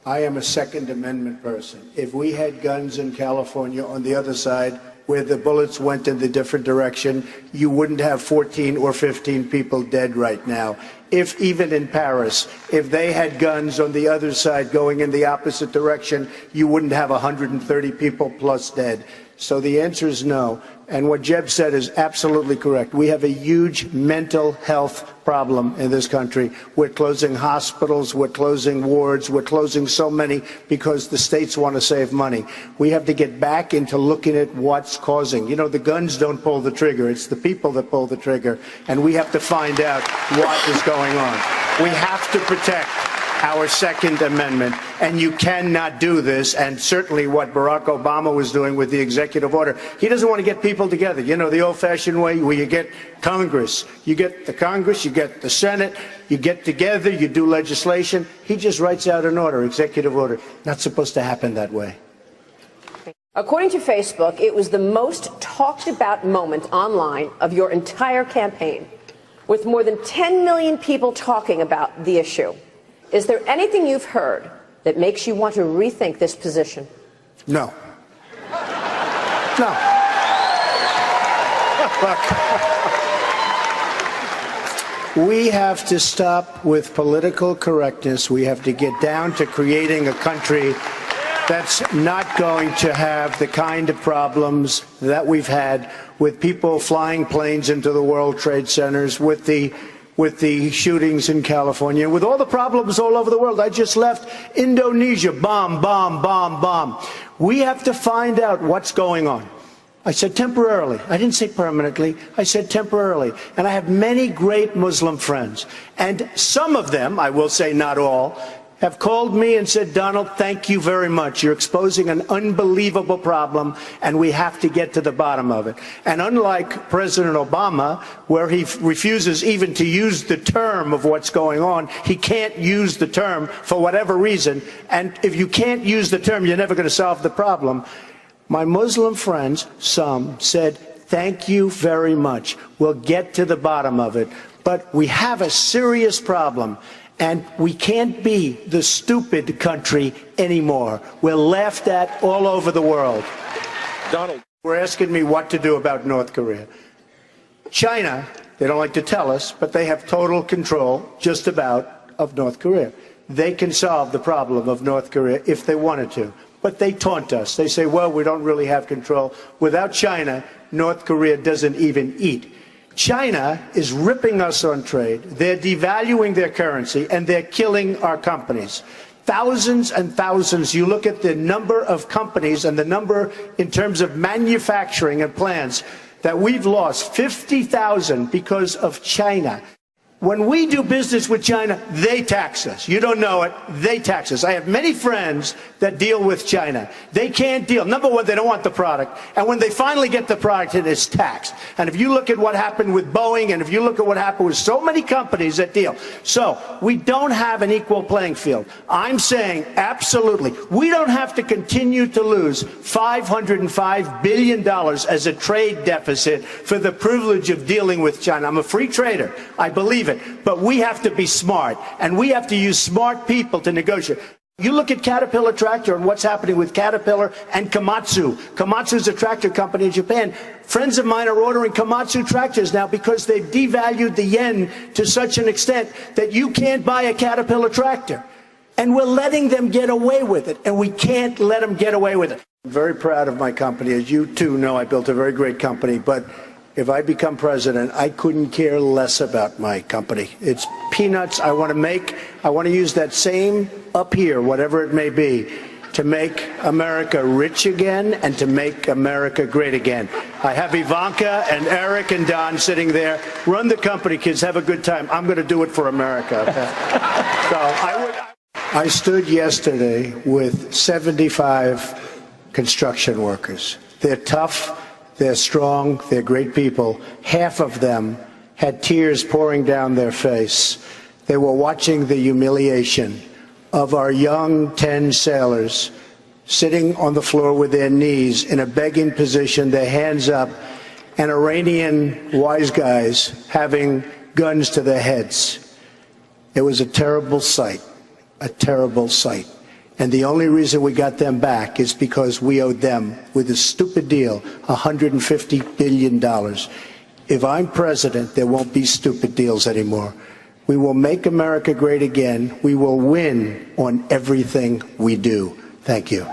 I am a Second Amendment person. If we had guns in California on the other side, where the bullets went in the different direction, you wouldn't have 14 or 15 people dead right now. If even in Paris, if they had guns on the other side going in the opposite direction, you wouldn't have 130 people plus dead. So the answer is no. And what Jeb said is absolutely correct. We have a huge mental health problem in this country. We're closing hospitals, we're closing wards, we're closing so many because the states want to save money. We have to get back into looking at what's causing. You know, the guns don't pull the trigger. It's the people that pull the trigger. And we have to find out what is going on. We have to protect our Second Amendment, and you cannot do this, and certainly what Barack Obama was doing with the executive order. He doesn't want to get people together. You know, the old-fashioned way where you get Congress, you get the Senate, you get together, you do legislation. He just writes out an order, executive order. Not supposed to happen that way. According to Facebook, it was the most talked about moment online of your entire campaign, with more than 10 million people talking about the issue. Is there anything you've heard that makes you want to rethink this position? No. No. Look, we have to stop with political correctness. We have to get down to creating a country that's not going to have the kind of problems that we've had with people flying planes into the World Trade Centers, with the shootings in California, with all the problems all over the world. I just left Indonesia, bomb, bomb, bomb, bomb. We have to find out what's going on. I said temporarily. I didn't say permanently. I said temporarily. And I have many great Muslim friends. And some of them, I will say not all, have called me and said, Donald, thank you very much. You're exposing an unbelievable problem, and we have to get to the bottom of it. And unlike President Obama, where he refuses even to use the term of what's going on, he can't use the term for whatever reason. And if you can't use the term, you're never going to solve the problem. My Muslim friends, some, said, thank you very much. We'll get to the bottom of it. But we have a serious problem. And we can't be the stupid country anymore. We're laughed at all over the world. Donald, we're asking me what to do about North Korea. China, they don't like to tell us, but they have total control, just about, of North Korea. They can solve the problem of North Korea if they wanted to. But they taunt us. They say, well, we don't really have control. Without China, North Korea doesn't even eat. China is ripping us on trade. They're devaluing their currency, and they're killing our companies. Thousands and thousands. You look at the number of companies and the number in terms of manufacturing and plants that we've lost, 50,000 because of China. When we do business with China, they tax us. You don't know it. They tax us. I have many friends that deal with China. They can't deal. Number one, they don't want the product. And when they finally get the product, it is taxed. And if you look at what happened with Boeing, and if you look at what happened with so many companies that deal. So we don't have an equal playing field. I'm saying absolutely. We don't have to continue to lose $505 billion as a trade deficit for the privilege of dealing with China. I'm a free trader. I believe it. But we have to be smart, and we have to use smart people to negotiate. You look at Caterpillar Tractor and what's happening with Caterpillar and Komatsu. Komatsu is a tractor company in Japan. Friends of mine are ordering Komatsu tractors now because they've devalued the yen to such an extent that you can't buy a Caterpillar tractor. And we're letting them get away with it, and we can't let them get away with it. I'm very proud of my company. As you too know, I built a very great company, but if I become president, I couldn't care less about my company. It's peanuts. I want to use that same up here, whatever it may be, to make America rich again and to make America great again. I have Ivanka and Eric and Don sitting there. Run the company, kids. Have a good time. I'm going to do it for America. I stood yesterday with 75 construction workers. They're tough. They're strong. They're great people. Half of them had tears pouring down their face. They were watching the humiliation of our young 10 sailors sitting on the floor with their knees in a begging position, their hands up, and Iranian wise guys having guns to their heads. It was a terrible sight, a terrible sight. And the only reason we got them back is because we owed them, with a stupid deal, $150 billion. If I'm president, there won't be stupid deals anymore. We will make America great again. We will win on everything we do. Thank you.